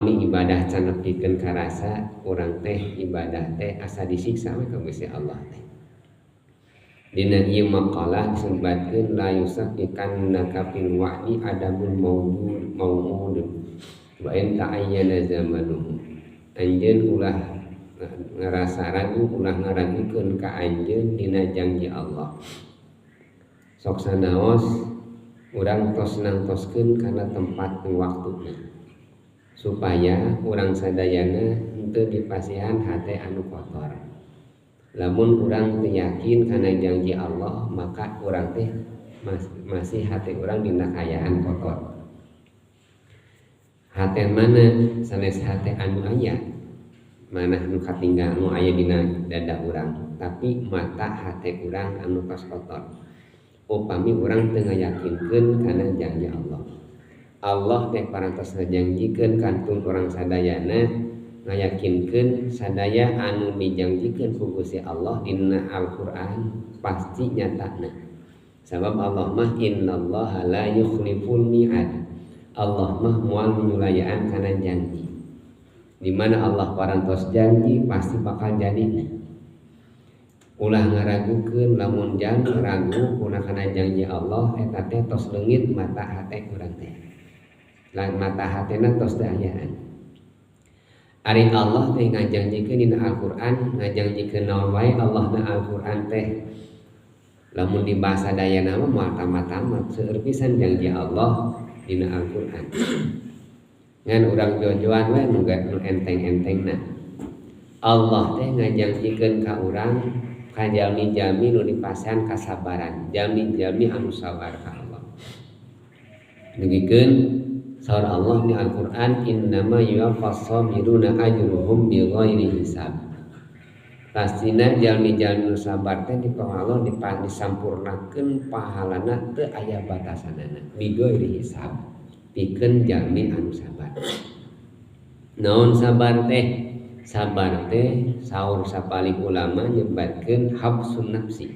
ibadah can nepikeun ka rasa urang teh ibadah teh asa disiksa we ka Gusti Allah teh. Dina ieu maqalah disebutkeun la yusaqikanna fil wa'di adabul maw'ud wa in ta'ayyana zamanuhu. Anjeun ulah ngarasa ragu ulah ngaragukeun ka anjeun dina janji Allah. Sok sanaos urang tos nangtoskeun kana tempat dan waktuna supaya urang sadayana henteu dipasihan hate anu kotor. Lamun urang teu yakin kana janji Allah, maka urang teh masih hate urang dina kayaan kotor. Hate mana sanes hate anu aya, manah nu katinggal nu aya dina dada urang, tapi mata hate urang anu tos kotor. Upami urang teu ngayakinkeun kana janji Allah. Allah teh parantos ngajanjikeun kantun urang sadayana ngayakinkeun sadaya anu dijanjikeun ku Gusti Allah dina Al-Qur'an pasti nyatana. Sabab Allah mah innallaha la yukhliful mi'ad. Allah mah moal nyulayaan kana janji. Di mana Allah parantos janji pasti bakal jadi. Ulah ngaragukeun lamun jalmi ragu kuna kana janji Allah eta teh tos leungit mata hate urang teh. Lain mata hatena tos teu ayaan. Ari Allah teh ngajanjikeun dina Al-Qur'an, ngajanjikeun naon wae Allah na Al-Qur'an teh. Lamun di bahasa dayana mah moal tamat-tamat seueur pisan janji Allah dina Al-Qur'an. Ngan urang jojoan we nu enteng-entengna. Allah teh ngajanjikeun ka urang ka jalmi-jalmi nu dipasihan kasabaran, jalmi-jalmi anu sabar ka Allah. Dugikeun saur Allah di Al-Qur'an innama yuwaffas sabiruna ajruhum bighairi hisab. Pastina jalmi-jalmi nu sabar teh Allah disampurnakeun pahalana teu aya batasanana bighairi hisab pikeun jalmi anu sabar. Naon sabar teh? Sabar teh saur sapalik ulama nyebatkeun habsun nafsi.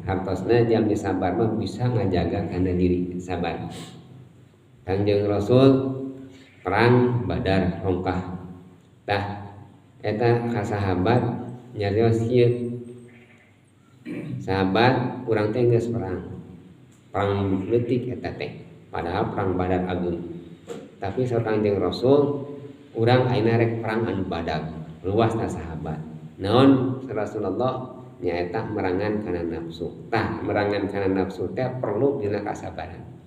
Hartosna jalmi sabar mah bisa ngajaga kana diri sabar. Kanjeng Rasul perang Badar rongkah tah eta ka sahabat nyarios ieu sahabat urang teh geus perang leutik eta teh padahal perang Badar ageung tapi saur Kanjeng Rasul urang ayeuna rek perang anu badag luasna sahabat naon Rasulullah nyaeta merangan kana nafsu tah merangan kana nafsu teh perlu dina kasabaran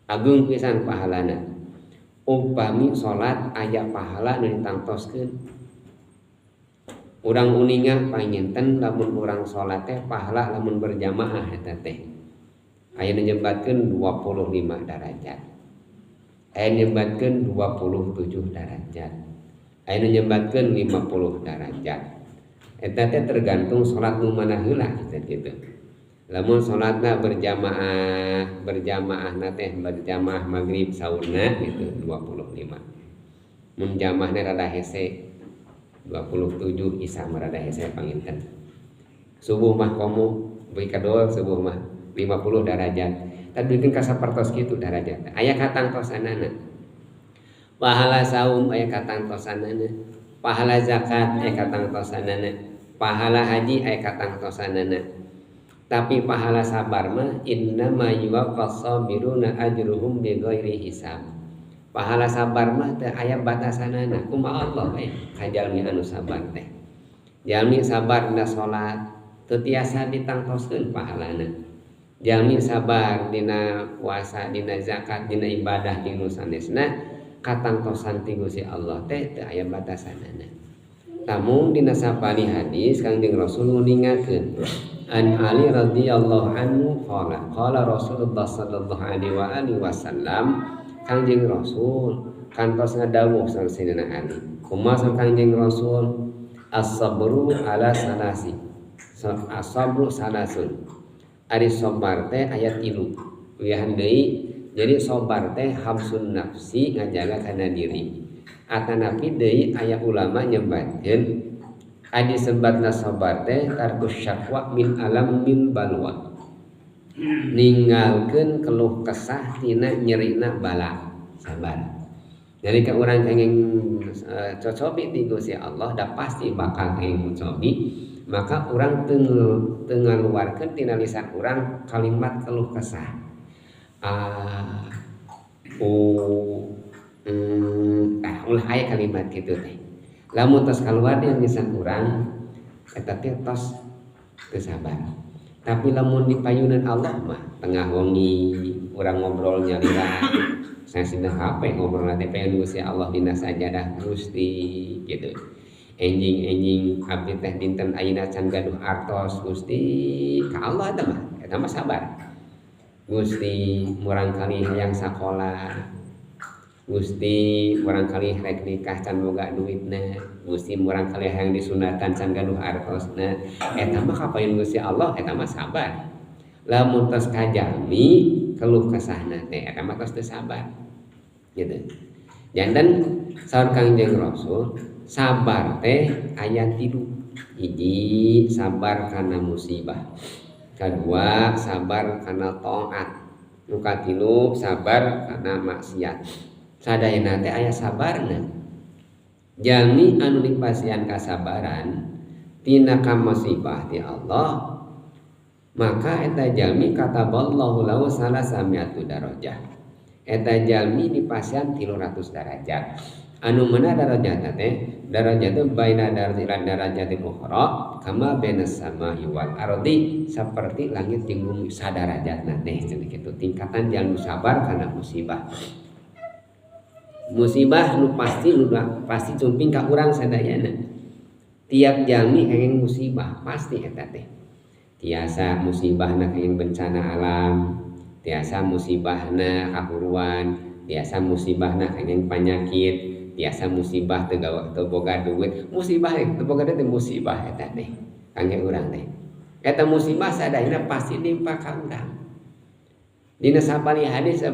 agung pisan pahalana. Upami salat aya pahala nu ditangtoskeun. Urang uninga panginten lamun urang salat teh pahala lamun berjamaah eta teh. Aya nu nyebatkeun 25 derajat. Aya nu nyebatkeun 27 derajat. Aya nu nyebatkeun 50 derajat. Eta teh tergantung salat nu mana heula kitu. Lamun salatna berjamaah na teh berjamaah maghrib saurna gitu 25. Mun jamaahna rada hese 27 isya rada hese panginten. Subuh mah komo beuy kadol subuh mah 50 derajat. Tadi bikin ka sapertos kitu derajat. Aya katangtosanana. Pahala saum aya katangtosanana. Pahala zakat aya katangtosanana. Pahala haji aya katangtosanana. Tapi pahala sabar mah innama yuwaffas sabiruna ajruhum bighairi hisab. Pahala sabar mah teu aya batasanana kumaha Allah we ka jalmi anu sabar teh. Jalmi sabar dina salat teu tiasa ditangtoskeun pahalana. Jalmi sabar dina puasa, dina zakat, dina ibadah dinu sanesna katangtosan ti Gusti Allah teh teu aya batasanana. Tamun dina sapari hadis Kanjeng Rasul nguningakeun An Ali radhiyallahu anhu qala Rasulullah sallallahu alaihi wasallam Kanjeng Rasul kantos ngadawuh sareng Sayyidina Ali kumaha Kanjeng Rasul as-sabru ala salasi as-sabru salasun ari sabar teh aya 3 wihan deui jadi sabar teh habsun nafsi ngajaga kana diri atanapi deui aya ulama nyebatkeun adi sebatna sabar teh tarkus syakwa min alam min balwa ninggalkeun keluh kesah tina nyerina bala sabar Jadi ke orang kenging cocobi ti Gusti Allah da pasti bakal kenging cocobi, maka orang ngaluarkeun tina lisan urang kalimat keluh kesah. Ulah aya kalimat kitu teh. Lamun tos kaluar di lisan urang eta teh tos teu sabar. Tapi lamun di payunan Allah mah tengah wengi urang ngobrol nyalira sasina HP ngobrol teh payun Gusti Allah dina sajadah Gusti gitu. Enjing abdi teh dinten ayeuna can gaduh artos Gusti ka Allah eta mah sabar. Gusti murang kali hayang sakola, Gusti murang kali rek nikah can boga duitna, Gusti murang kali hayang disunatan can gaduh artosna, eta mah kapayun Gusti Allah eta mah sabar. Lamun tos kajami keluh kesahna teh eta mah tos teu sabar. Gitu. Janten saur Kangjeng Rasul, sabar teh aya tilu. Hiji sabar kana musibah. Kedua sabar kana taat. Nu katilu sabar kana maksiat. Sadayana teh aya sabarna. Jalmi anu dipasihan kasabaran tina ka musibah ti Allah, maka eta jalmi kataballahu lahu salasamiatu darajah. Eta jalmi dipasihan 300 derajat. Anu meunah darajatna teh darajatna baina darajatil ukhra kama bainas samai wal ardi, saperti langit jeung bumi sadarajatna teh cenah kitu tingkatan jalmi sabar kana musibah. Musibah nu pasti cumping ka urang sadayana. Tiap jalmi kenging musibah pasti eta teh. Tiasa musibahna kenging bencana alam, tiasa musibahna kahuruan, tiasa musibahna kenging panyakit, tiasa musibah teu boga duit. Musibah teu boga duit musibah eta teh kangge urang teh. Eta musibah sadayana pasti nimpa ka urang. Dina sapali hadis